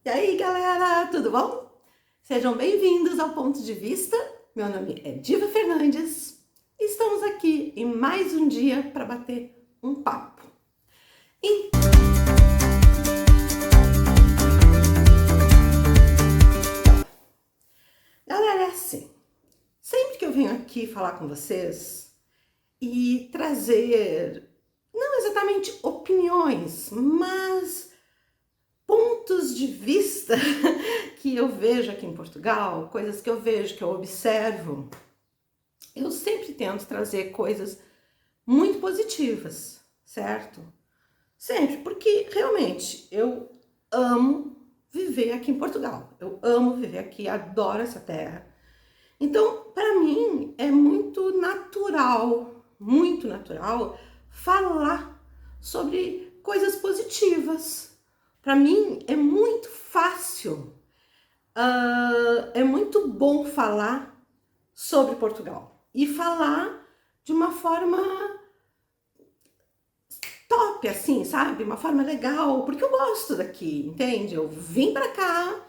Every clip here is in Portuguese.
E aí, galera, tudo bom? Sejam bem-vindos ao Ponto de Vista. Meu nome é Diva Fernandes e estamos aqui em mais um dia para bater um papo. Então, galera, é assim, sempre que eu venho aqui falar com vocês e trazer, não exatamente opiniões, mas pontos de vista que eu vejo aqui em Portugal, coisas que eu vejo, que eu observo, eu sempre tento trazer coisas muito positivas, certo? Sempre, porque realmente eu amo viver aqui em Portugal. Eu amo viver aqui, adoro essa terra. Então, para mim, é muito natural falar sobre coisas positivas. Para mim, é muito fácil, é muito bom falar sobre Portugal e falar de uma forma top, assim, sabe? Uma forma legal, porque eu gosto daqui, entende? Eu vim pra cá,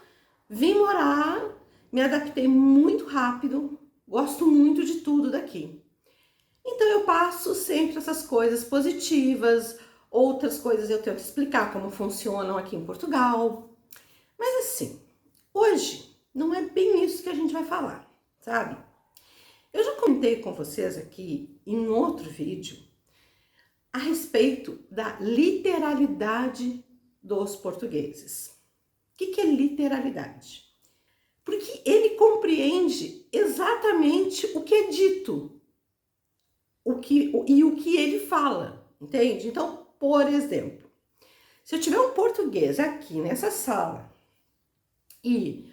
vim morar, me adaptei muito rápido, gosto muito de tudo daqui. Então eu passo sempre essas coisas positivas, outras coisas eu tento explicar como funcionam aqui em Portugal. Mas assim, hoje não é bem isso que a gente vai falar, sabe? Eu já comentei com vocês aqui em outro vídeo a respeito da literalidade dos portugueses. O que é literalidade? Porque ele compreende exatamente o que é dito, o que ele fala, entende? Então, por exemplo, se eu tiver um português aqui nessa sala e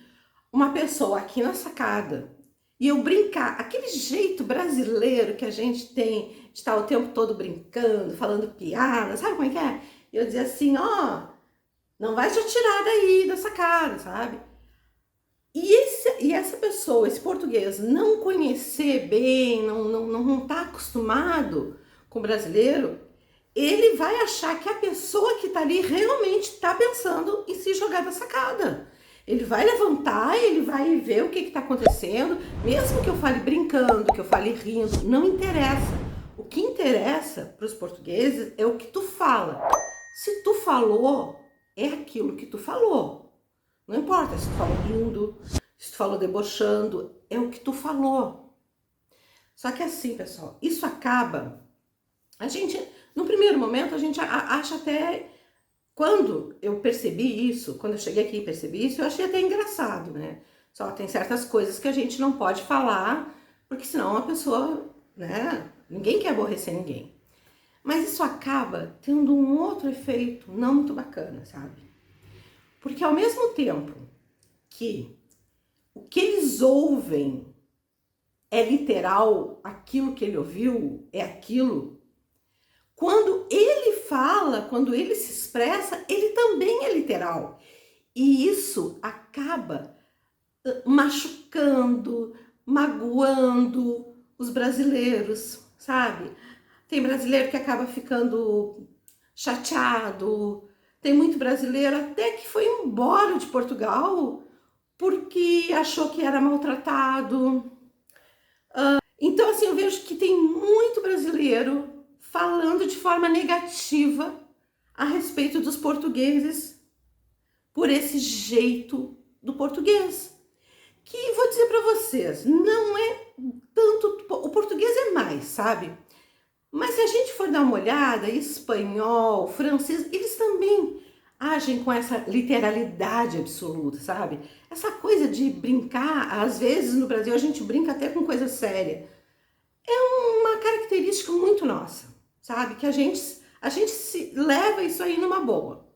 uma pessoa aqui na sacada e eu brincar, aquele jeito brasileiro que a gente tem de estar o tempo todo brincando, falando piada, sabe como é que é? Eu dizer assim, ó, não vai te atirar daí da sacada, sabe? E essa pessoa, esse português, não conhecer bem, não tá acostumado com o brasileiro, ele vai achar que a pessoa que tá ali realmente tá pensando em se jogar da sacada. Ele vai levantar, ele vai ver o que tá acontecendo, mesmo que eu fale brincando, que eu fale rindo, não interessa. O que interessa para os portugueses é o que tu fala. Se tu falou, é aquilo que tu falou. Não importa se tu falou rindo, se tu falou debochando, é o que tu falou. Só que assim, pessoal, isso acaba... A gente, no primeiro momento, a gente acha até... Quando eu percebi isso, quando eu cheguei aqui e percebi isso, eu achei até engraçado, né? Só tem certas coisas que a gente não pode falar, porque senão a pessoa, né? Ninguém quer aborrecer ninguém. Mas isso acaba tendo um outro efeito não muito bacana, sabe? Porque ao mesmo tempo que o que eles ouvem é literal, aquilo que ele ouviu é aquilo, quando ele fala, quando ele se expressa, ele também é literal. E isso acaba machucando, magoando os brasileiros, sabe? Tem brasileiro que acaba ficando chateado, tem muito brasileiro até que foi embora de Portugal porque achou que era maltratado. Então, assim, eu vejo que tem muito brasileiro falando de forma negativa a respeito dos portugueses por esse jeito do português. Que vou dizer para vocês, não é tanto... O português é mais, sabe? Mas se a gente for dar uma olhada, espanhol, francês, eles também agem com essa literalidade absoluta, sabe? Essa coisa de brincar, às vezes no Brasil a gente brinca até com coisa séria. É uma característica muito nossa, sabe? Que a gente se leva isso aí numa boa.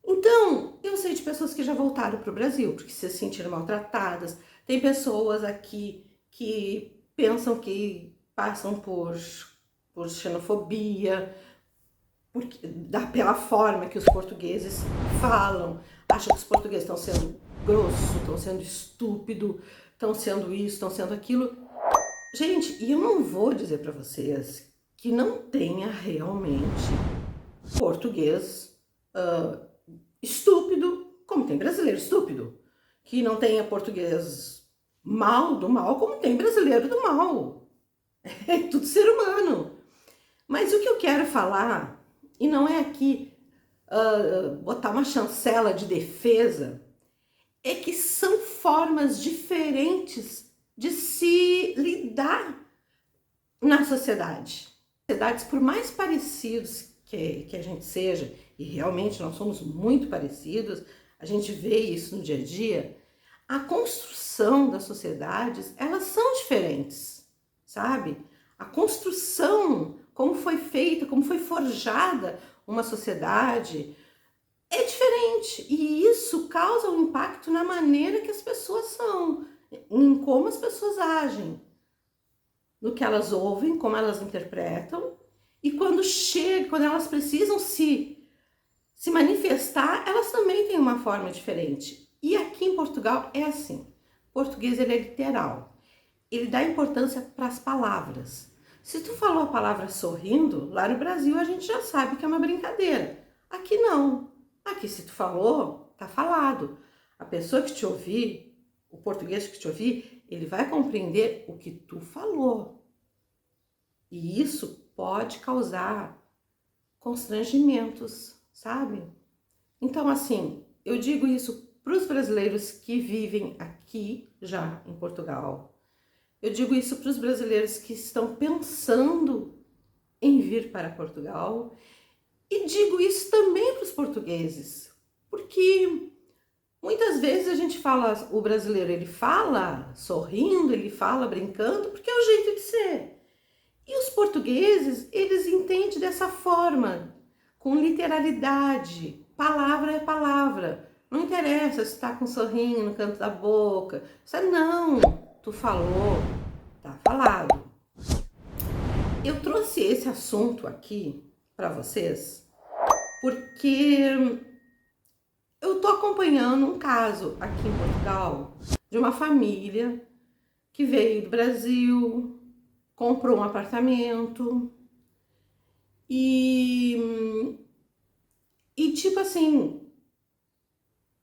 Então, eu sei de pessoas que já voltaram para o Brasil, porque se sentiram maltratadas. Tem pessoas aqui que pensam que passam por xenofobia, pela forma que os portugueses falam, acham que os portugueses estão sendo grossos, estão sendo estúpidos, estão sendo isso, estão sendo aquilo. Gente, e eu não vou dizer para vocês que não tenha realmente português estúpido, como como tem brasileiro estúpido, que não tenha português mal do mal, como tem brasileiro do mal. É tudo ser humano. Mas o que eu quero falar, e não é aqui botar uma chancela de defesa, é que são formas diferentes de se lidar na sociedade. Sociedades, por mais parecidos que a gente seja, e realmente nós somos muito parecidos, a gente vê isso no dia a dia, a construção das sociedades, elas são diferentes, sabe? A construção, como foi feita, como foi forjada uma sociedade, é diferente. E isso causa um impacto na maneira que as pessoas são, em como as pessoas agem, no que elas ouvem, como elas interpretam, e quando elas precisam se manifestar, elas também têm uma forma diferente. E aqui em Portugal é assim. O português, ele é literal. Ele dá importância para as palavras. Se tu falou a palavra sorrindo, lá no Brasil a gente já sabe que é uma brincadeira. Aqui não. Aqui se tu falou, tá falado. A pessoa que te ouvir, o português que te ouvir, ele vai compreender o que tu falou. E isso pode causar constrangimentos, sabe? Então, assim, eu digo isso para os brasileiros que vivem aqui já em Portugal. Eu digo isso para os brasileiros que estão pensando em vir para Portugal. E digo isso também para os portugueses, porque muitas vezes a gente fala, o brasileiro ele fala sorrindo, ele fala brincando, porque é o jeito de ser. E os portugueses, eles entendem dessa forma, com literalidade, palavra é palavra. Não interessa se tá com um sorrinho no canto da boca, não, tu falou, tá falado. Eu trouxe esse assunto aqui para vocês, porque eu tô acompanhando um caso aqui em Portugal de uma família que veio do Brasil, comprou um apartamento e tipo assim,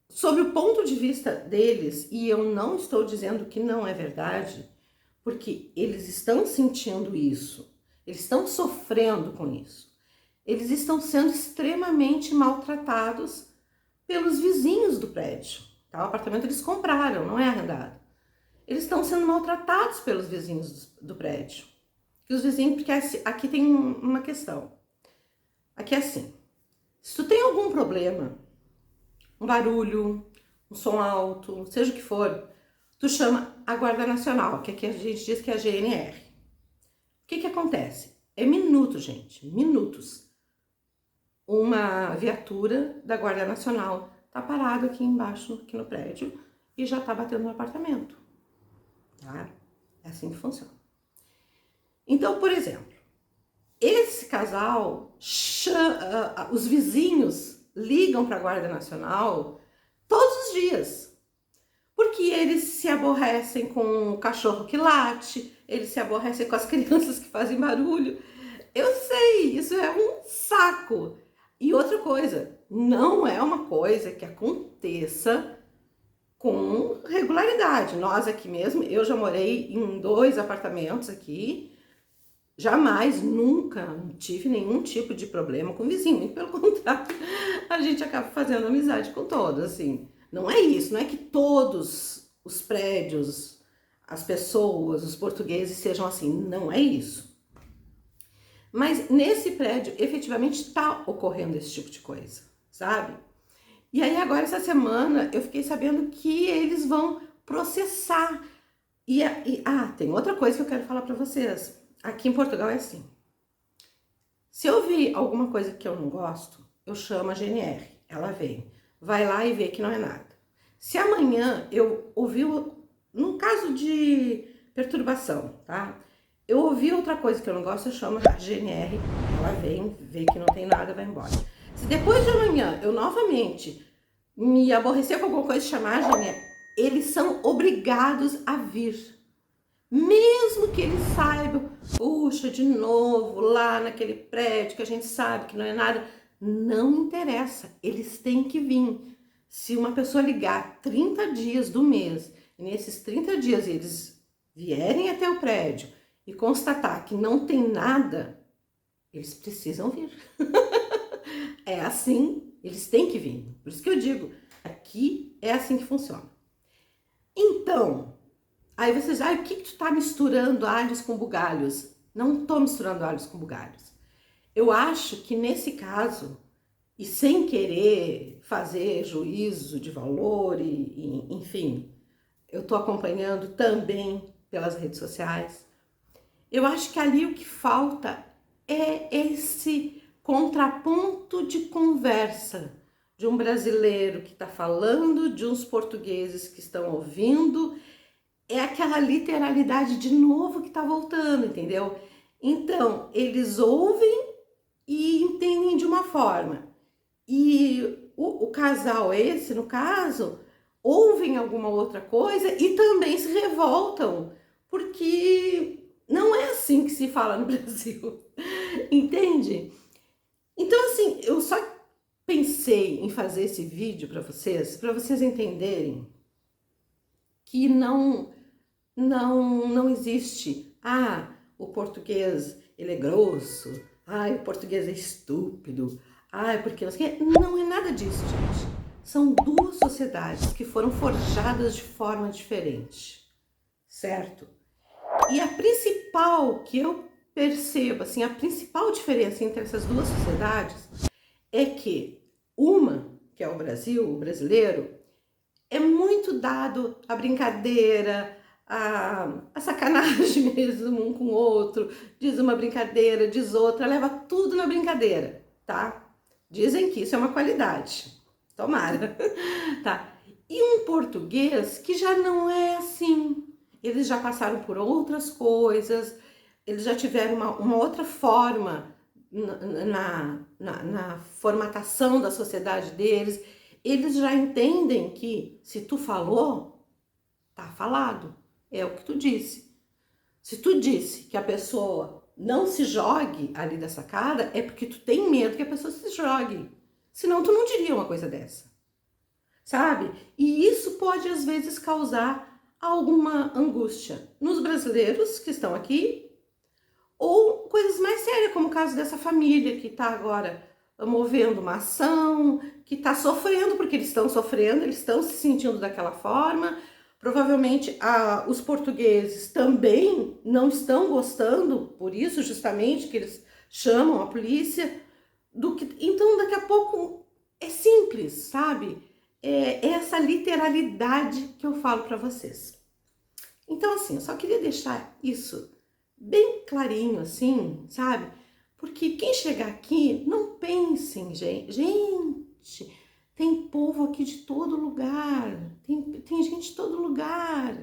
sobre o ponto de vista deles, e eu não estou dizendo que não é verdade, porque eles estão sentindo isso, eles estão sofrendo com isso, eles estão sendo extremamente maltratados pelos vizinhos do prédio, tá? O apartamento eles compraram, não é arrendado. Eles estão sendo maltratados pelos vizinhos do prédio. Que os vizinhos, porque aqui tem uma questão. Aqui é assim, se tu tem algum problema, um barulho, um som alto, seja o que for, tu chama a Guarda Nacional, que aqui a gente diz que é a GNR. O que acontece? É minutos, gente, minutos. Uma viatura da Guarda Nacional tá parada aqui embaixo, aqui no prédio, e já tá batendo no apartamento. Tá? É assim que funciona. Então, por exemplo, esse casal, os vizinhos ligam para a Guarda Nacional todos os dias, porque eles se aborrecem com o cachorro que late, eles se aborrecem com as crianças que fazem barulho. Eu sei, isso é um saco. E outra coisa, não é uma coisa que aconteça com regularidade. Nós aqui mesmo, eu já morei em 2 apartamentos aqui, jamais, nunca tive nenhum tipo de problema com o vizinho, muito pelo contrário, a gente acaba fazendo amizade com todos, assim. Não é isso, não é que todos os prédios, as pessoas, os portugueses sejam assim, não é isso. Mas nesse prédio, efetivamente, está ocorrendo esse tipo de coisa, sabe? E aí agora, essa semana, eu fiquei sabendo que eles vão processar. Tem outra coisa que eu quero falar para vocês. Aqui em Portugal é assim. Se eu vi alguma coisa que eu não gosto, eu chamo a GNR. Ela vem, vai lá e vê que não é nada. Se amanhã eu ouvir, num caso de perturbação, tá? Eu ouvi outra coisa que eu não gosto, eu chamo a GNR, ela vem, vê que não tem nada, vai embora. Se depois de amanhã eu novamente me aborrecer com alguma coisa e chamar a GNR, eles são obrigados a vir. Mesmo que eles saibam, puxa, de novo, lá naquele prédio que a gente sabe que não é nada, não interessa, eles têm que vir. Se uma pessoa ligar 30 dias do mês, e nesses 30 dias eles vierem até o prédio e constatar que não tem nada, eles precisam vir. É assim, eles têm que vir. Por isso que eu digo, aqui é assim que funciona. Então, aí vocês, o que tu tá misturando alhos com bugalhos? Não tô misturando alhos com bugalhos. Eu acho que nesse caso, e sem querer fazer juízo de valor, enfim, eu tô acompanhando também pelas redes sociais. Eu acho que ali o que falta é esse contraponto de conversa de um brasileiro que está falando, de uns portugueses que estão ouvindo. É aquela literalidade de novo que está voltando, entendeu? Então, eles ouvem e entendem de uma forma. E o casal esse, no caso, ouvem alguma outra coisa e também se revoltam, porque não é assim que se fala no Brasil, entende? Então, assim, eu só pensei em fazer esse vídeo para vocês entenderem que não existe, o português, ele é grosso, o português é estúpido, porque não sei o quê. Não é nada disso, gente. São duas sociedades que foram forjadas de forma diferente, certo? E a principal que eu percebo, assim, a principal diferença entre essas duas sociedades é que uma, que é o Brasil, o brasileiro, é muito dado à brincadeira, a sacanagem mesmo um com o outro, diz uma brincadeira, diz outra, leva tudo na brincadeira, tá? Dizem que isso é uma qualidade, tomara, tá? E um português que já não é assim, eles já passaram por outras coisas, eles já tiveram uma outra forma na formatação da sociedade deles, eles já entendem que se tu falou, tá falado, é o que tu disse. Se tu disse que a pessoa não se jogue ali da sacada, é porque tu tem medo que a pessoa se jogue. Senão tu não diria uma coisa dessa, sabe? E isso pode às vezes causar alguma angústia nos brasileiros que estão aqui, ou coisas mais sérias, como o caso dessa família que está agora movendo uma ação, que está sofrendo, porque eles estão sofrendo, eles estão se sentindo daquela forma. Provavelmente os portugueses também não estão gostando, por isso justamente que eles chamam a polícia. Então daqui a pouco é simples, sabe? É essa literalidade que eu falo para vocês. Então assim, eu só queria deixar isso bem clarinho assim, sabe? Porque quem chegar aqui, não pensem, gente, tem povo aqui de todo lugar, tem gente de todo lugar,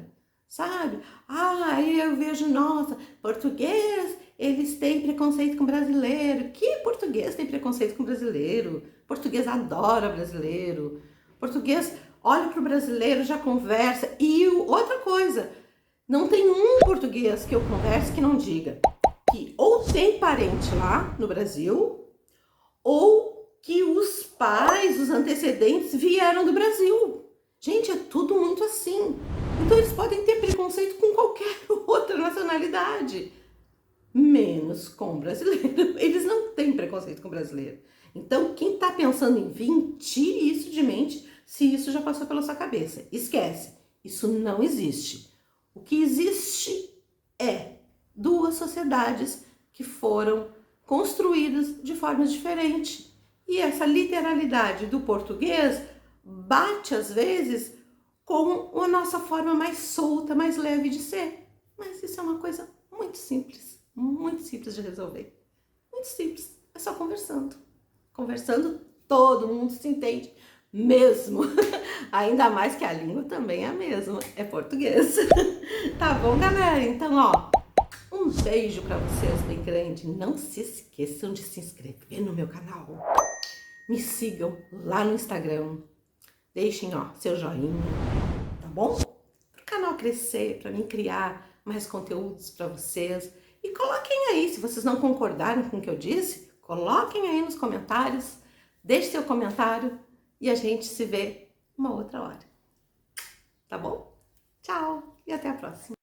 sabe? Aí eu vejo, nossa, português, eles têm preconceito com brasileiro. Que português tem preconceito com brasileiro? Português adora brasileiro. Português olha pro brasileiro, já conversa. E outra coisa, não tem um português que eu converse que não diga que ou tem parente lá no Brasil, ou que os pais, os antecedentes vieram do Brasil. Gente, é tudo muito assim. Então eles podem ter preconceito com qualquer outra nacionalidade, menos com brasileiro. Eles não têm preconceito com brasileiro. Então quem tá pensando em vir, tire isso de mente se isso já passou pela sua cabeça. Esquece, isso não existe. O que existe é duas sociedades que foram construídas de formas diferentes. E essa literalidade do português bate, às vezes, com a nossa forma mais solta, mais leve de ser. Mas isso é uma coisa muito simples de resolver. Muito simples, é só conversando. Conversando, todo mundo se entende mesmo. Ainda mais que a língua também é a mesma, é português. Tá bom, galera? Então, um beijo pra vocês bem grande. Não se esqueçam de se inscrever no meu canal. Me sigam lá no Instagram. Deixem, seu joinha, tá bom? Pro canal crescer, pra mim criar mais conteúdos pra vocês. E coloquem aí, se vocês não concordaram com o que eu disse, coloquem aí nos comentários. Deixe seu comentário e a gente se vê uma outra hora. Tá bom? Tchau e até a próxima.